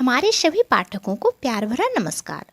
हमारे सभी पाठकों को प्यार भरा नमस्कार।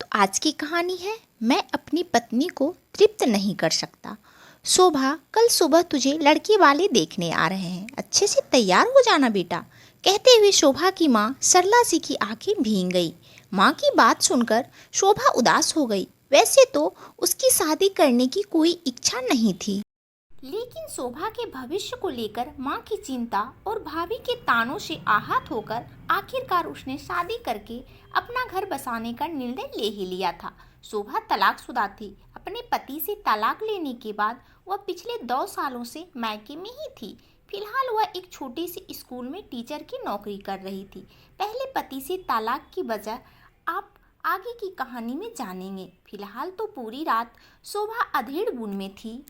तो आज की कहानी है मैं अपनी पत्नी को तृप्त नहीं कर सकता। शोभा, कल सुबह तुझे लड़की वाले देखने आ रहे हैं, अच्छे से तैयार हो जाना बेटा। कहते हुए शोभा की माँ सरला जी की आंखें भीग गई। माँ की बात सुनकर शोभा उदास हो गई। वैसे तो उसकी शादी करने की कोई इच्छा नहीं थी, लेकिन शोभा के भविष्य को लेकर माँ की चिंता और भाभी के तानों से आहत होकर आखिरकार उसने शादी करके अपना घर बसाने का निर्णय ले ही लिया था। शोभा तलाकशुदा थी। अपने पति से तलाक लेने के बाद वह पिछले 2 सालों से मायके में ही थी। फिलहाल वह एक छोटे से स्कूल में टीचर की नौकरी कर रही थी। पहले पति से तलाक की वजह आप आगे की कहानी में जानेंगे। फिलहाल तो पूरी रात शोभा अधेड़ बुन में थी।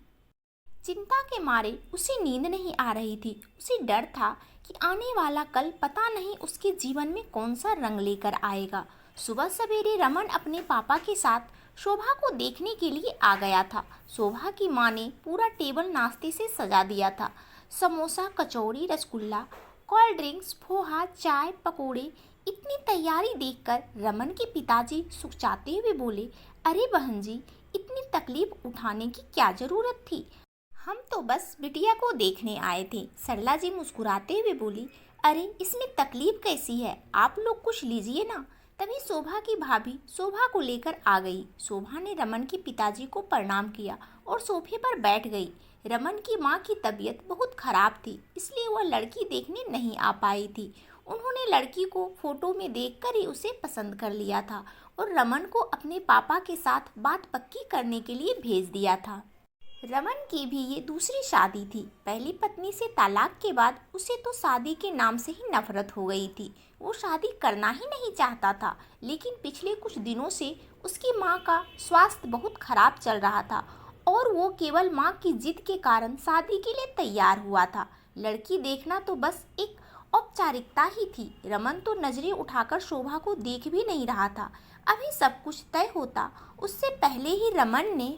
चिंता के मारे उसे नींद नहीं आ रही थी। उसे डर था कि आने वाला कल पता नहीं उसके जीवन में कौन सा रंग लेकर आएगा। सुबह सवेरे रमन अपने पापा के साथ शोभा को देखने के लिए आ गया था। शोभा की माँ ने पूरा टेबल नाश्ते से सजा दिया था। समोसा, कचौड़ी, रसगुल्ला, कोल्ड ड्रिंक्स, पोहा, चाय, पकोड़े। इतनी तैयारी देखकर रमन के पिताजी सुखचाते हुए बोले, अरे बहन जी, इतनी तकलीफ उठाने की क्या जरूरत थी? हम तो बस बिटिया को देखने आए थे। सरला जी मुस्कुराते हुए बोली, अरे इसमें तकलीफ कैसी है, आप लोग कुछ लीजिए ना। तभी शोभा की भाभी शोभा को लेकर आ गई। शोभा ने रमन के पिताजी को प्रणाम किया और सोफे पर बैठ गई। रमन की माँ की तबीयत बहुत खराब थी, इसलिए वह लड़की देखने नहीं आ पाई थी। उन्होंने लड़की को फोटो में देखकर ही उसे पसंद कर लिया था और रमन को अपने पापा के साथ बात पक्की करने के लिए भेज दिया था। रमन की भी ये दूसरी शादी थी। पहली पत्नी से तलाक के बाद उसे तो शादी के नाम से ही नफरत हो गई थी। वो शादी करना ही नहीं चाहता था, लेकिन पिछले कुछ दिनों से उसकी माँ का स्वास्थ्य बहुत खराब चल रहा था और वो केवल माँ की जिद के कारण शादी के लिए तैयार हुआ था। लड़की देखना तो बस एक औपचारिकता ही थी। रमन तो नजरें उठाकर शोभा को देख भी नहीं रहा था। अभी सब कुछ तय होता उससे पहले ही रमन ने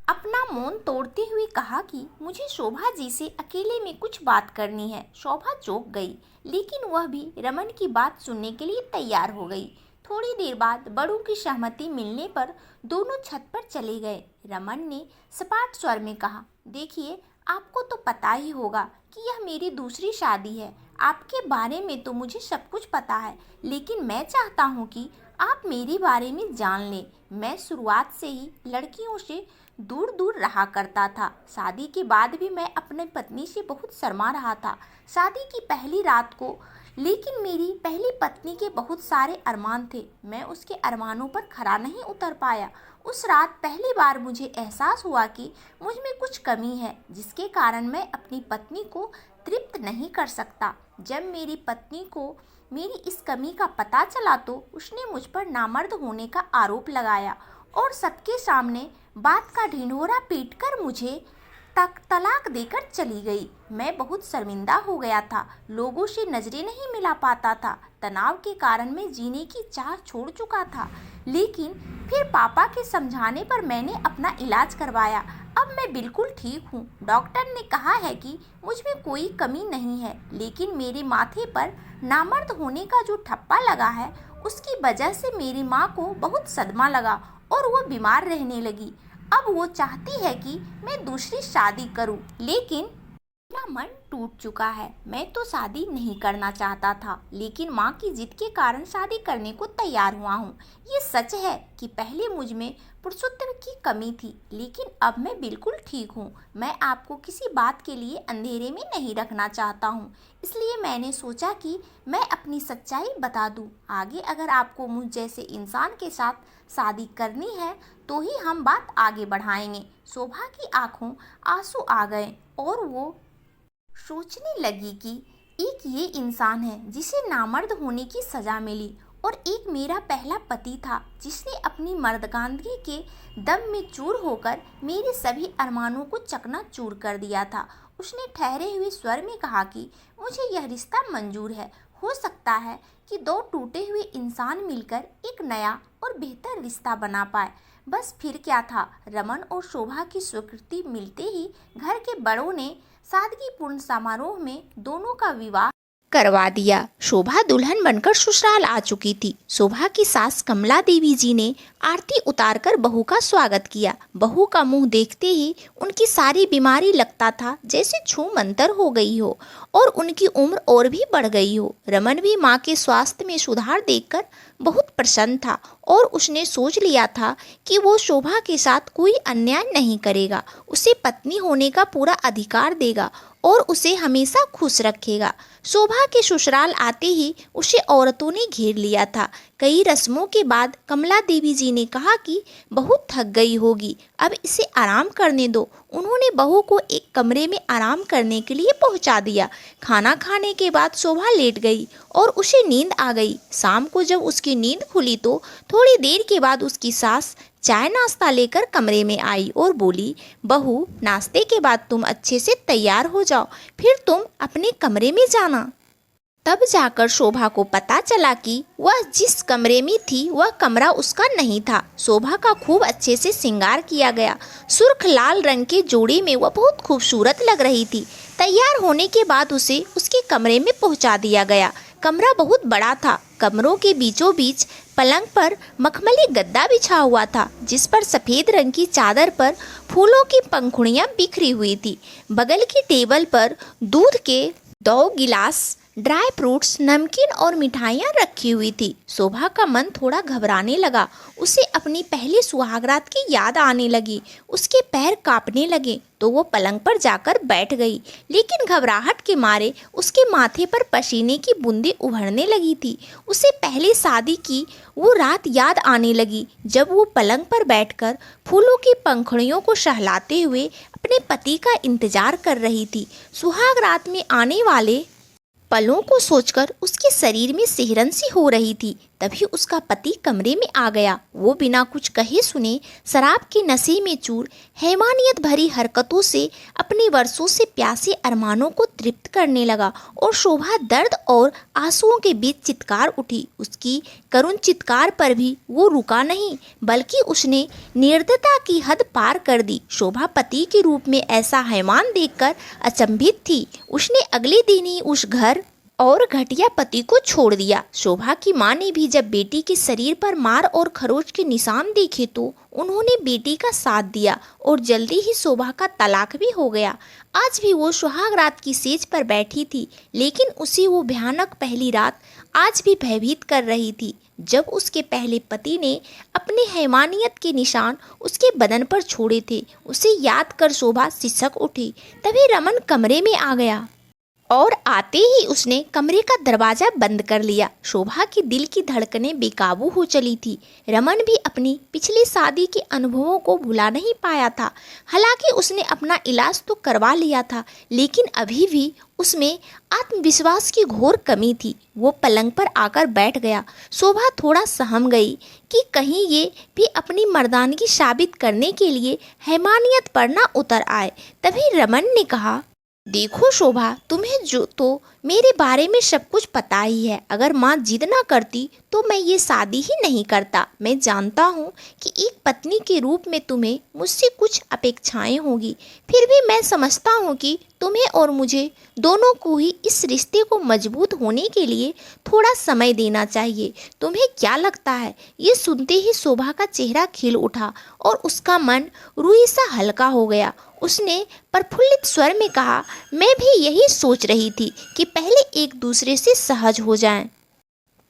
अपना मौन तोड़ते हुए कहा कि मुझे शोभा जी से अकेले में कुछ बात करनी है। शोभा चौंक गई, लेकिन वह भी रमन की बात सुनने के लिए तैयार हो गई। थोड़ी देर बाद बड़ों की सहमति मिलने पर दोनों छत पर चले गए। रमन ने सपाट स्वर में कहा, देखिए, आपको तो पता ही होगा कि यह मेरी दूसरी शादी है। आपके बारे में तो मुझे सब कुछ पता है, लेकिन मैं चाहता हूँ कि आप मेरे बारे में जान लें। मैं शुरुआत से ही लड़कियों से दूर दूर रहा करता था। शादी के बाद भी मैं अपनी पत्नी से बहुत शर्मा रहा था। शादी की पहली रात को लेकिन मेरी पहली पत्नी के बहुत सारे अरमान थे। मैं उसके अरमानों पर खरा नहीं उतर पाया। उस रात पहली बार मुझे एहसास हुआ कि मुझ में कुछ कमी है, जिसके कारण मैं अपनी पत्नी को तृप्त नहीं कर सकता। जब मेरी पत्नी को मेरी इस कमी का पता चला तो उसने मुझ पर नामर्द होने का आरोप लगाया और सबके सामने बात का ढिंढोरा पीटकर मुझे तलाक देकर चली गई। मैं बहुत शर्मिंदा हो गया था। लोगों से नजरें नहीं मिला पाता था। तनाव के कारण मैं जीने की चाह छोड़ चुका था, लेकिन फिर पापा के समझाने पर मैंने अपना इलाज करवाया। अब मैं बिल्कुल ठीक हूँ। डॉक्टर ने कहा है कि मुझ में कोई कमी नहीं है, लेकिन मेरे माथे पर नामर्द होने का जो ठप्पा लगा है, उसकी वजह से मेरी माँ को बहुत सदमा लगा और वो बीमार रहने लगी। अब वो चाहती है कि मैं दूसरी शादी करूं, लेकिन मेरा मन टूट चुका है। मैं तो शादी नहीं करना चाहता था, लेकिन माँ की जिद के कारण शादी करने को तैयार हुआ हूँ। ये सच है कि पहले मुझ में पुरुषत्व की कमी थी, लेकिन अब मैं बिल्कुल ठीक हूँ। मैं आपको किसी बात के लिए अंधेरे में नहीं रखना चाहता हूँ, इसलिए मैंने सोचा कि मैं अपनी सच्चाई बता दूँ। आगे अगर आपको मुझ जैसे इंसान के साथ शादी करनी है तो ही हम बात आगे बढ़ाएंगे। शोभा की आंखों आंसू आ गए और वो सोचने लगी कि एक ये इंसान है जिसे नामर्द होने की सजा मिली और एक मेरा पहला पति था जिसने अपनी मर्दानगी के दम में चूर होकर मेरे सभी अरमानों को चकनाचूर कर दिया था। उसने ठहरे हुए स्वर में कहा कि मुझे यह रिश्ता मंजूर है। हो सकता है कि 2 टूटे हुए इंसान मिलकर एक नया और बेहतर रिश्ता बना पाए। बस फिर क्या था। रमन और शोभा की स्वीकृति मिलते ही घर के बड़ों ने सादगीपूर्ण समारोह में दोनों का विवाह करवा दिया। शोभा दुल्हन बनकर ससुराल आ चुकी थी। शोभा की सास कमला देवी जी ने आरती उतारकर बहू का स्वागत किया। बहू का मुंह देखते ही उनकी सारी बीमारी लगता था जैसे छूमंतर हो गई हो और उनकी उम्र और भी बढ़ गई हो। रमन भी माँ के स्वास्थ्य में सुधार देखकर बहुत प्रसन्न था और उसने सोच लिया था कि वो शोभा के साथ कोई अन्याय नहीं करेगा, उसे पत्नी होने का पूरा अधिकार देगा और उसे हमेशा खुश रखेगा। शोभा के ससुराल आते ही उसे औरतों ने घेर लिया था। कई रस्मों के बाद कमला देवी जी ने कहा कि बहू थक गई होगी, अब इसे आराम करने दो। उन्होंने बहू को एक कमरे में आराम करने के लिए पहुंचा दिया। खाना खाने के बाद शोभा लेट गई और उसे नींद आ गई। शाम को जब उसकी नींद खुली तो थोड़ी देर के बाद उसकी सास चाय नाश्ता लेकर कमरे में आई और बोली, बहू नाश्ते के बाद तुम अच्छे से तैयार हो जाओ, फिर तुम अपने कमरे में जाना। तब जाकर शोभा को पता चला कि वह जिस कमरे में थी वह कमरा उसका नहीं था। शोभा का खूब अच्छे से श्रृंगार किया गया। सुर्ख लाल रंग के जोड़े में वह बहुत खूबसूरत लग रही थी। तैयार होने के बाद उसे उसके कमरे में पहुंचा दिया गया। कमरा बहुत बड़ा था। कमरों के बीचों बीच पलंग पर मखमली गद्दा बिछा हुआ था, जिस पर सफ़ेद रंग की चादर पर फूलों की पंखुड़ियाँ बिखरी हुई थी। बगल की टेबल पर दूध के 2 गिलास, ड्राई फ्रूट्स, नमकीन और मिठाइयाँ रखी हुई थी। शोभा का मन थोड़ा घबराने लगा। उसे अपनी पहली सुहागरात की याद आने लगी। उसके पैर कांपने लगे तो वो पलंग पर जाकर बैठ गई, लेकिन घबराहट के मारे उसके माथे पर पसीने की बूंदें उभरने लगी थी। उसे पहले शादी की वो रात याद आने लगी जब वो पलंग पर बैठकर फूलों की पंखुड़ियों को सहलाते हुए अपने पति का इंतजार कर रही थी। सुहाग रात में आने वाले पलों को सोचकर उसके शरीर में सिहरन सी हो रही थी। तभी उसका पति कमरे में आ गया। वो बिना कुछ कहे सुने शराब के नशे में चूर हैवानियत भरी हरकतों से अपने वर्षों से प्यासे अरमानों को तृप्त करने लगा और शोभा दर्द और आंसुओं के बीच चित्कार उठी। उसकी करुण चित्कार पर भी वो रुका नहीं, बल्कि उसने निर्दयता की हद पार कर दी। शोभा पति के रूप में ऐसा हैवान देखकर अचंभित थी। उसने अगले दिन ही उस घर और घटिया पति को छोड़ दिया। शोभा की माँ ने भी जब बेटी के शरीर पर मार और खरोच के निशान देखे तो उन्होंने बेटी का साथ दिया और जल्दी ही शोभा का तलाक भी हो गया। आज भी वो सुहाग रात की सेज पर बैठी थी, लेकिन उसी वो भयानक पहली रात आज भी भयभीत कर रही थी जब उसके पहले पति ने अपने हैवानियत के निशान उसके बदन पर छोड़े थे। उसे याद कर शोभा सिसक उठी। तभी रमन कमरे में आ गया और आते ही उसने कमरे का दरवाज़ा बंद कर लिया। शोभा की दिल की धड़कनें बेकाबू हो चली थी। रमन भी अपनी पिछली शादी के अनुभवों को भुला नहीं पाया था। हालांकि उसने अपना इलाज तो करवा लिया था, लेकिन अभी भी उसमें आत्मविश्वास की घोर कमी थी। वो पलंग पर आकर बैठ गया। शोभा थोड़ा सहम गई कि कहीं ये भी अपनी मर्दानगी साबित करने के लिए हैवानियत पर ना उतर आए। तभी रमन ने कहा, देखो शोभा, तुम्हें जो तो मेरे बारे में सब कुछ पता ही है। अगर माँ जिद ना करती तो मैं ये शादी ही नहीं करता। मैं जानता हूँ कि एक पत्नी के रूप में तुम्हें मुझसे कुछ अपेक्षाएं होगी, फिर भी मैं समझता हूँ कि तुम्हें और मुझे दोनों को ही इस रिश्ते को मजबूत होने के लिए थोड़ा समय देना चाहिए। तुम्हें क्या लगता है? ये सुनते ही शोभा का चेहरा खिल उठा और उसका मन रूई सा हल्का हो गया। उसने प्रफुल्लित स्वर में कहा, मैं भी यही सोच रही थी कि पहले एक दूसरे से सहज हो जाएं,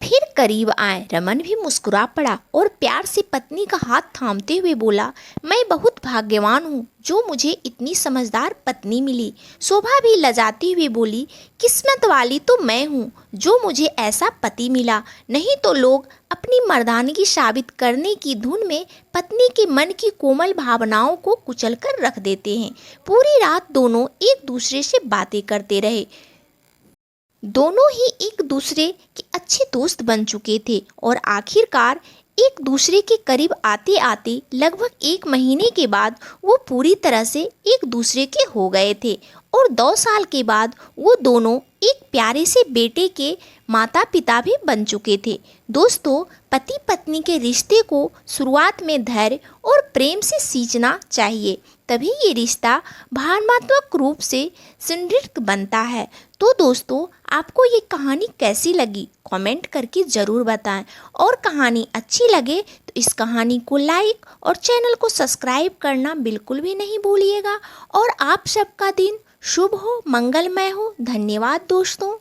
फिर करीब आए। रमन भी मुस्कुरा पड़ा और प्यार से पत्नी का हाथ थामते हुए बोला, मैं बहुत भाग्यवान हूँ जो मुझे इतनी समझदार पत्नी मिली। शोभा भी लजाती हुई बोली, किस्मत वाली तो मैं हूँ जो मुझे ऐसा पति मिला, नहीं तो लोग अपनी मर्दानगी साबित करने की धुन में पत्नी के मन की कोमल भावनाओं को कुचल कर रख देते हैं। पूरी रात दोनों एक दूसरे से बातें करते रहे। दोनों ही एक दूसरे के अच्छे दोस्त बन चुके थे और आखिरकार एक दूसरे के करीब आते आते लगभग 1 महीने के बाद वो पूरी तरह से एक दूसरे के हो गए थे और 2 साल के बाद वो दोनों एक प्यारे से बेटे के माता पिता भी बन चुके थे। दोस्तों, पति पत्नी के रिश्ते को शुरुआत में धैर्य और प्रेम से सींचना चाहिए, तभी ये रिश्ता भावनात्मक रूप से सुदृढ़ बनता है। तो दोस्तों, आपको ये कहानी कैसी लगी कमेंट करके ज़रूर बताएं, और कहानी अच्छी लगे तो इस कहानी को लाइक और चैनल को सब्सक्राइब करना बिल्कुल भी नहीं भूलिएगा। और आप सबका दिन शुभ हो, मंगलमय हो। धन्यवाद दोस्तों।